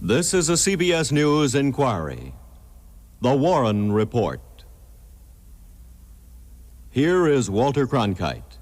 This is a CBS News inquiry. The Warren Report. Here is Walter Cronkite.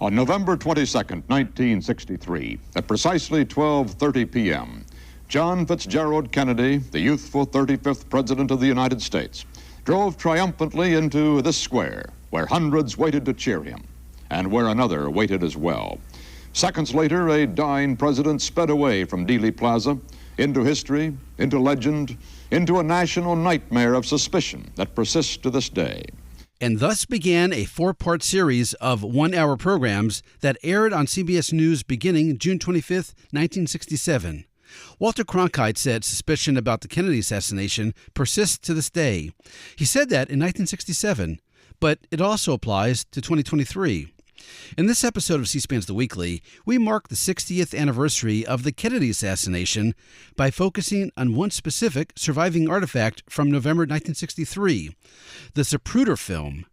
On November 22nd, 1963, at precisely 12:30 p.m., John Fitzgerald Kennedy, the youthful 35th President of the United States, drove triumphantly into this square, where hundreds waited to cheer him, and where another waited as well. Seconds later, a dying president sped away from Dealey Plaza into history, into legend, into a national nightmare of suspicion that persists to this day. And thus began a four-part series of one-hour programs that aired on CBS News beginning June 25, 1967. Walter Cronkite said suspicion about the Kennedy assassination persists to this day. He said that in 1967, but it also applies to 2023. In this episode of C-SPAN's The Weekly, we mark the 60th anniversary of the Kennedy assassination by focusing on one specific surviving artifact from November 1963, the Zapruder film.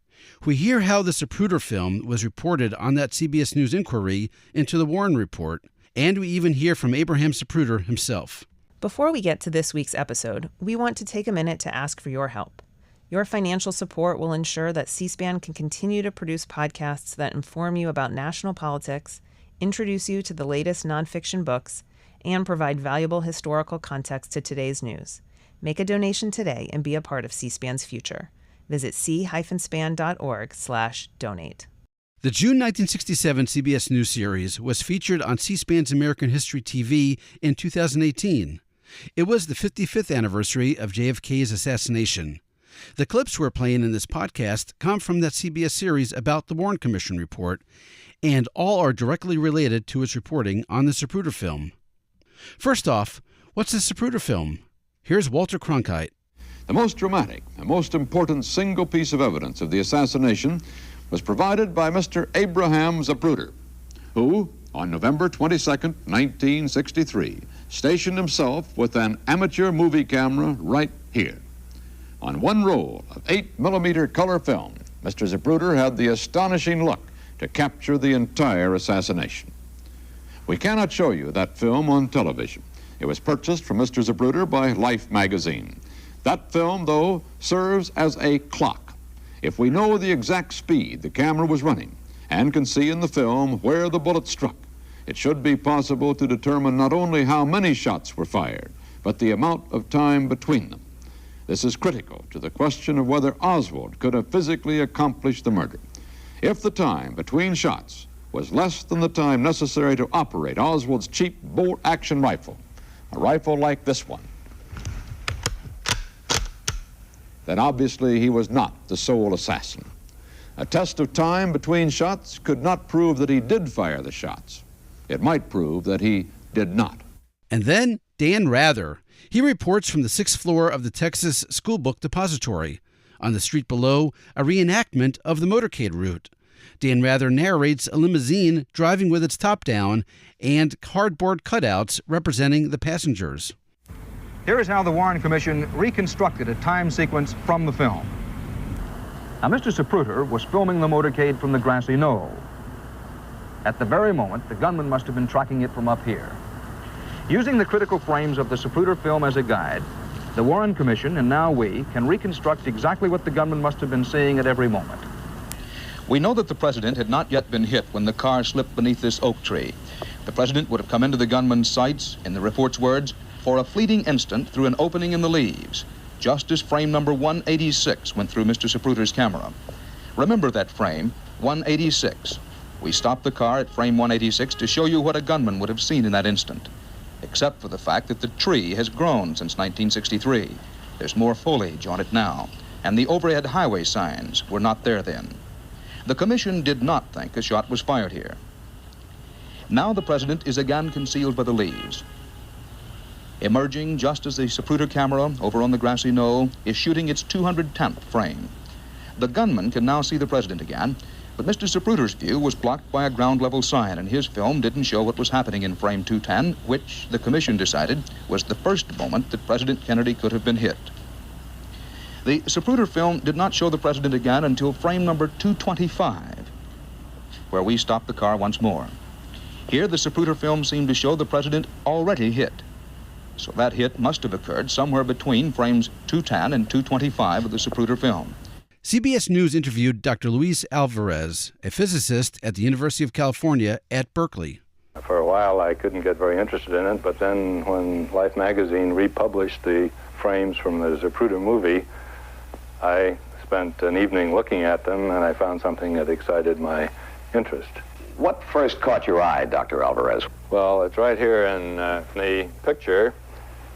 We hear how the Zapruder film was reported on that CBS News inquiry into the Warren Report, and we even hear from Abraham Zapruder himself. Before we get to this week's episode, we want to take a minute to ask for your help. Your financial support will ensure that C-SPAN can continue to produce podcasts that inform you about national politics, introduce you to the latest nonfiction books, and provide valuable historical context to today's news. Make a donation today and be a part of C-SPAN's future. Visit c-span.org/donate. The June 1967 CBS News series was featured on C-SPAN's American History TV in 2018. It was the 55th anniversary of JFK's assassination. The clips we're playing in this podcast come from that CBS series about the Warren Commission report, and all are directly related to its reporting on the Zapruder film. First off, what's the Zapruder film? Here's Walter Cronkite. The most dramatic and most important single piece of evidence of the assassination was provided by Mr. Abraham Zapruder, who, on November 22nd, 1963, stationed himself with an amateur movie camera right here. On one roll of 8mm color film, Mr. Zapruder had the astonishing luck to capture the entire assassination. We cannot show you that film on television. It was purchased from Mr. Zapruder by Life magazine. That film, though, serves as a clock. If we know the exact speed the camera was running and can see in the film where the bullet struck, it should be possible to determine not only how many shots were fired, but the amount of time between them. This is critical to the question of whether Oswald could have physically accomplished the murder. If the time between shots was less than the time necessary to operate Oswald's cheap bolt-action rifle, a rifle like this one, then obviously he was not the sole assassin. A test of time between shots could not prove that he did fire the shots. It might prove that he did not. And then Dan Rather. He reports from the 6th floor of the Texas School Book Depository. On the street below, a reenactment of the motorcade route. Dan Rather narrates a limousine driving with its top down and cardboard cutouts representing the passengers. Here is how the Warren Commission reconstructed a time sequence from the film. Now, Mr. Zapruder was filming the motorcade from the grassy knoll. At the very moment, the gunman must have been tracking it from up here. Using the critical frames of the Zapruder film as a guide, the Warren Commission, and now we, can reconstruct exactly what the gunman must have been seeing at every moment. We know that the president had not yet been hit when the car slipped beneath this oak tree. The president would have come into the gunman's sights, in the report's words, for a fleeting instant through an opening in the leaves, just as frame number 186 went through Mr. Zapruder's camera. Remember that frame, 186. We stopped the car at frame 186 to show you what a gunman would have seen in that instant, except for the fact that the tree has grown since 1963. There's more foliage on it now, and the overhead highway signs were not there then. The commission did not think a shot was fired here. Now the president is again concealed by the leaves. Emerging just as the Zapruder camera over on the grassy knoll is shooting its 210th frame. The gunman can now see the president again, but Mr. Zapruder's view was blocked by a ground-level sign, and his film didn't show what was happening in frame 210, which the commission decided was the first moment that President Kennedy could have been hit. The Zapruder film did not show the president again until frame number 225, where we stopped the car once more. Here, the Zapruder film seemed to show the president already hit, So that hit must have occurred somewhere between frames 210 and 225 of the Zapruder film. CBS News interviewed Dr. Luis Alvarez, a physicist at the University of California at Berkeley. For a while, I couldn't get very interested in it, but then when Life magazine republished the frames from the Zapruder movie, I spent an evening looking at them, and I found something that excited my interest. What first caught your eye, Dr. Alvarez? Well, it's right here in the picture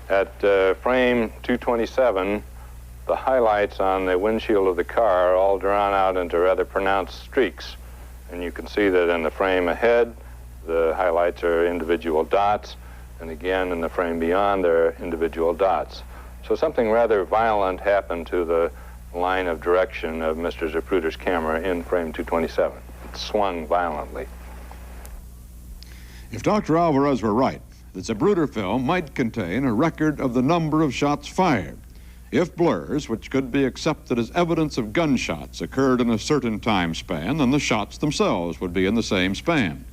at frame 227. The highlights on the windshield of the car are all drawn out into rather pronounced streaks. And you can see that in the frame ahead, the highlights are individual dots, and again in the frame beyond, there are individual dots. So something rather violent happened to the line of direction of Mr. Zapruder's camera in frame 227. It swung violently. If Dr. Alvarez were right, the Zapruder film might contain a record of the number of shots fired. If blurs, which could be accepted as evidence of gunshots, occurred in a certain time span, then the shots themselves would be in the same span.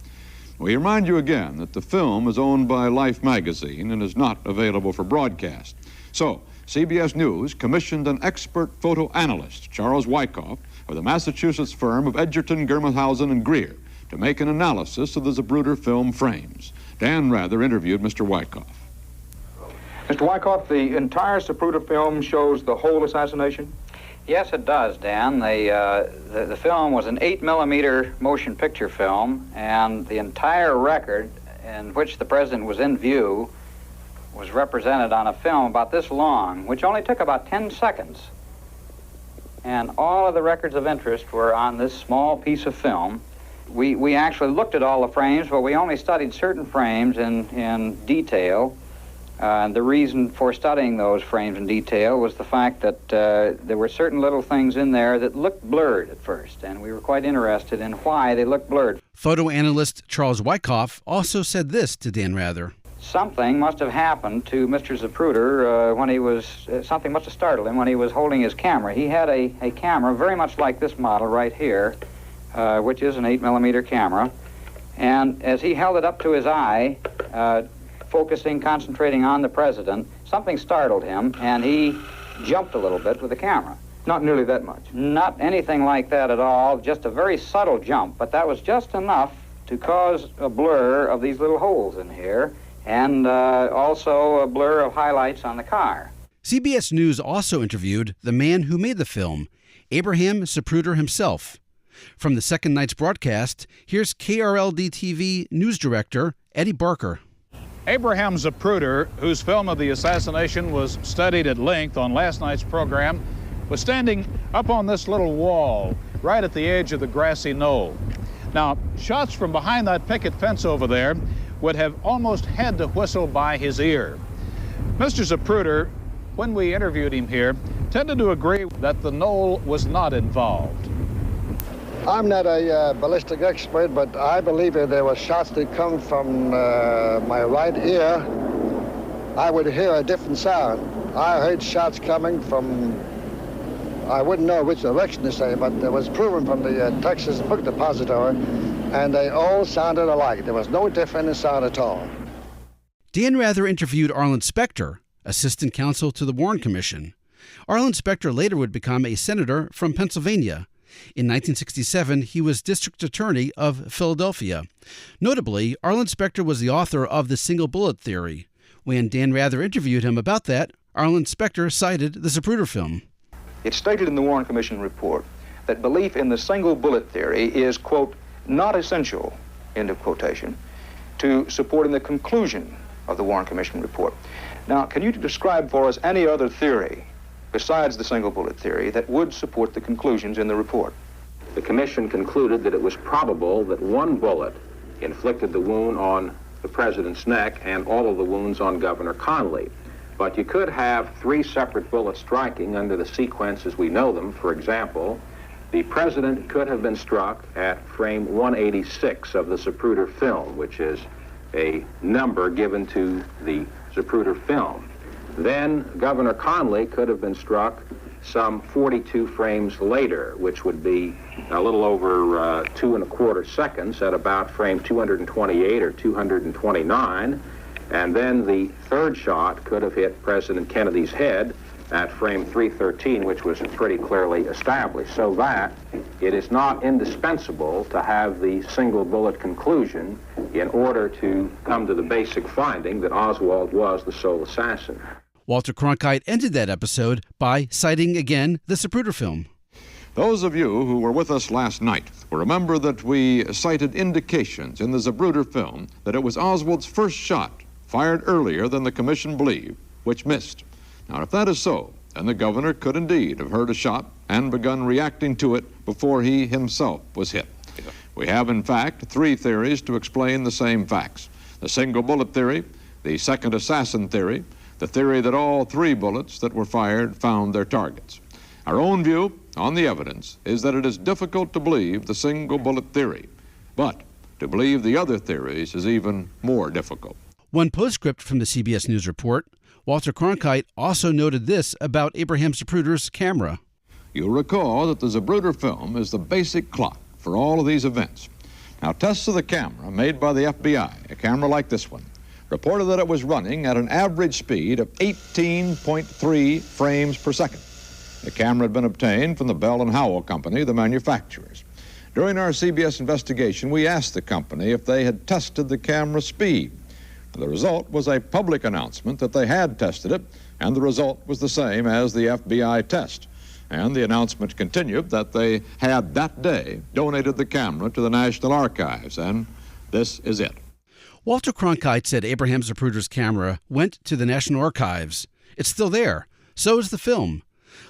We remind you again that the film is owned by Life magazine and is not available for broadcast. So, CBS News commissioned an expert photo analyst, Charles Wyckoff, of the Massachusetts firm of Edgerton, Germerhausen, and Greer, to make an analysis of the Zapruder film frames. Dan Rather interviewed Mr. Wyckoff. Mr. Wyckoff, the entire Zapruder film shows the whole assassination? Yes, it does, Dan. The film was an 8mm motion picture film, and the entire record in which the president was in view was represented on a film about this long, which only took about 10 seconds. And all of the records of interest were on this small piece of film. We actually looked at all the frames, but we only studied certain frames in detail. And the reason for studying those frames in detail was the fact that there were certain little things in there that looked blurred at first, and we were quite interested in why they looked blurred. Photo analyst Charles Wyckoff also said this to Dan Rather. Something must have happened to Mr. Zapruder when he was, something must have startled him when he was holding his camera. He had a camera very much like this model right here, which is an 8mm camera. And as he held it up to his eye, concentrating on the president, something startled him, and he jumped a little bit with the camera. Not nearly that much? Not anything like that at all, just a very subtle jump, but that was just enough to cause a blur of these little holes in here, and also a blur of highlights on the car. CBS News also interviewed the man who made the film, Abraham Zapruder himself. From the second night's broadcast, here's KRLD-TV news director Eddie Barker. Abraham Zapruder, whose film of the assassination was studied at length on last night's program, was standing up on this little wall right at the edge of the grassy knoll. Now, shots from behind that picket fence over there would have almost had to whistle by his ear. Mr. Zapruder, when we interviewed him here, tended to agree that the knoll was not involved. I'm not a ballistic expert, but I believe if there were shots that come from my right ear, I would hear a different sound. I heard shots coming from, I wouldn't know which direction to say, but it was proven from the Texas Book Depository, and they all sounded alike. There was no difference in sound at all. Dan Rather interviewed Arlen Specter, assistant counsel to the Warren Commission. Arlen Specter later would become a senator from Pennsylvania. In 1967, he was district attorney of Philadelphia. Notably, Arlen Specter was the author of the single bullet theory. When Dan Rather interviewed him about that, Arlen Specter cited the Zapruder film. It's stated in the Warren Commission report that belief in the single bullet theory is, quote, not essential, end of quotation, to supporting the conclusion of the Warren Commission report. Now, can you describe for us any other theory besides the single bullet theory that would support the conclusions in the report? The commission concluded that it was probable that one bullet inflicted the wound on the president's neck and all of the wounds on Governor Connally. But you could have three separate bullets striking under the sequence as we know them. For example, the president could have been struck at frame 186 of the Zapruder film, which is a number given to the Zapruder film. Then Governor Connally could have been struck some 42 frames later, which would be a little over 2 1/4 seconds at about frame 228 or 229. And then the third shot could have hit President Kennedy's head at frame 313, which was pretty clearly established, so that it is not indispensable to have the single bullet conclusion in order to come to the basic finding that Oswald was the sole assassin. Walter Cronkite ended that episode by citing again the Zapruder film. Those of you who were with us last night will remember that we cited indications in the Zapruder film that it was Oswald's first shot, fired earlier than the commission believed, which missed. Now, if that is so, then the governor could indeed have heard a shot and begun reacting to it before he himself was hit. We have, in fact, three theories to explain the same facts: the single bullet theory, the second assassin theory, the theory that all three bullets that were fired found their targets. Our own view on the evidence is that it is difficult to believe the single bullet theory, but to believe the other theories is even more difficult. One postscript from the CBS News report: Walter Cronkite also noted this about Abraham Zapruder's camera. You'll recall that the Zapruder film is the basic clock for all of these events. Now, tests of the camera made by the FBI, a camera like this one, reported that it was running at an average speed of 18.3 frames per second. The camera had been obtained from the Bell & Howell Company, the manufacturers. During our CBS investigation, we asked the company if they had tested the camera speed. The result was a public announcement that they had tested it, and the result was the same as the FBI test. And the announcement continued that they had that day donated the camera to the National Archives, and this is it. Walter Cronkite said Abraham Zapruder's camera went to the National Archives. It's still there. So is the film.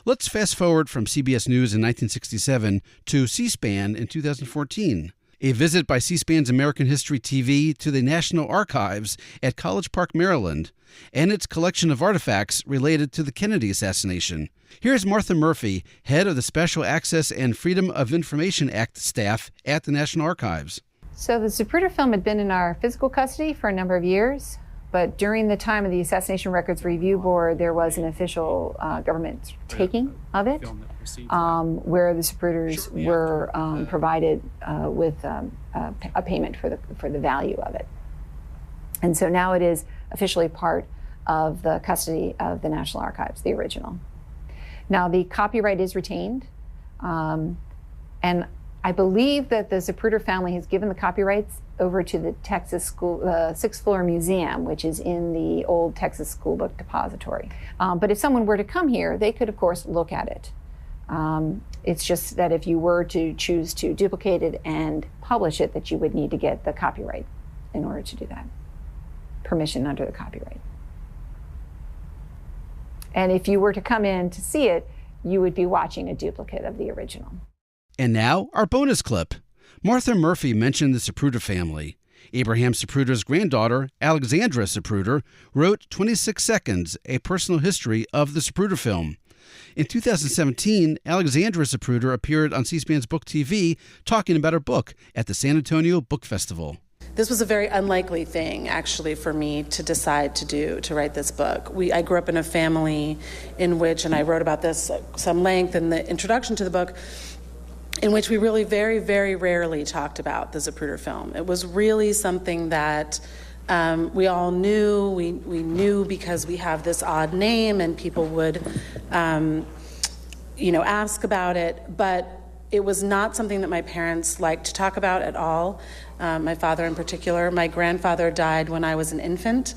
Let's fast forward from CBS News in 1967 to C-SPAN in 2014. A visit by C-SPAN's American History TV to the National Archives at College Park, Maryland, and its collection of artifacts related to the Kennedy assassination. Here's Martha Murphy, head of the Special Access and Freedom of Information Act staff at the National Archives. So the Zapruder film had been in our physical custody for a number of years, but during the time of the Assassination Records Review Board, there was an official government taking of it, where the Zapruders were provided with a payment for the value of it. And so now it is officially part of the custody of the National Archives, the original. Now the copyright is retained, and I believe that the Zapruder family has given the copyrights over to the Texas School, sixth floor museum, which is in the old Texas School Book Depository. But if someone were to come here, they could, of course, look at it. It's just that if you were to choose to duplicate it and publish it, that you would need to get the copyright in order to do that. Permission under the copyright. And if you were to come in to see it, you would be watching a duplicate of the original. And now, our bonus clip. Martha Murphy mentioned the Zapruder family. Abraham Zapruder's granddaughter, Alexandra Zapruder, wrote 26 Seconds, a personal history of the Zapruder film. In 2017, Alexandra Zapruder appeared on C-SPAN's Book TV talking about her book at the San Antonio Book Festival. This was a very unlikely thing, actually, for me to decide to do, to write this book. I grew up in a family in which, and I wrote about this at some length in the introduction to the book, in which we really very, very rarely talked about the Zapruder film. It was really something that we all knew. We knew because we have this odd name and people would, ask about it. But it was not something that my parents liked to talk about at all. My father in particular. My grandfather died when I was an infant,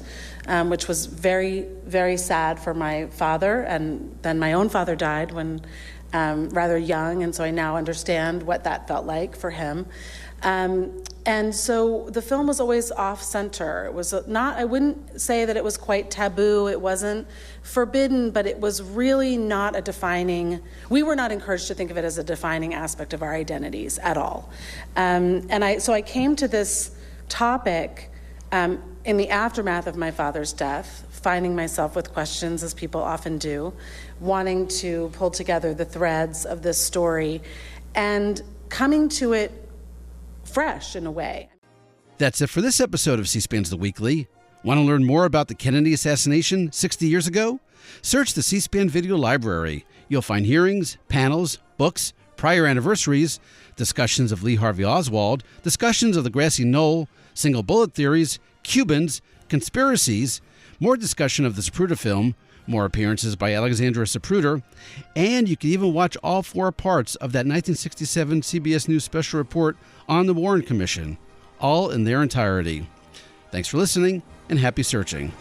which was very, very sad for my father. And then my own father died when rather young, and so I now understand what that felt like for him. And so the film was always off-center. It was not, I wouldn't say that it was quite taboo. It wasn't forbidden, but it was really not a defining, we were not encouraged to think of it as a defining aspect of our identities at all. So I came to this topic in the aftermath of my father's death, finding myself with questions, as people often do, wanting to pull together the threads of this story and coming to it fresh in a way. That's it for this episode of C-SPAN's The Weekly. Want to learn more about the Kennedy assassination 60 years ago? Search the C-SPAN Video Library. You'll find hearings, panels, books, prior anniversaries, discussions of Lee Harvey Oswald, discussions of the grassy knoll, single bullet theories, Cubans, conspiracies, more discussion of the Zapruder film, more appearances by Alexandra Zapruder, and you can even watch all 4 parts of that 1967 CBS News special report on the Warren Commission, all in their entirety. Thanks for listening, and happy searching.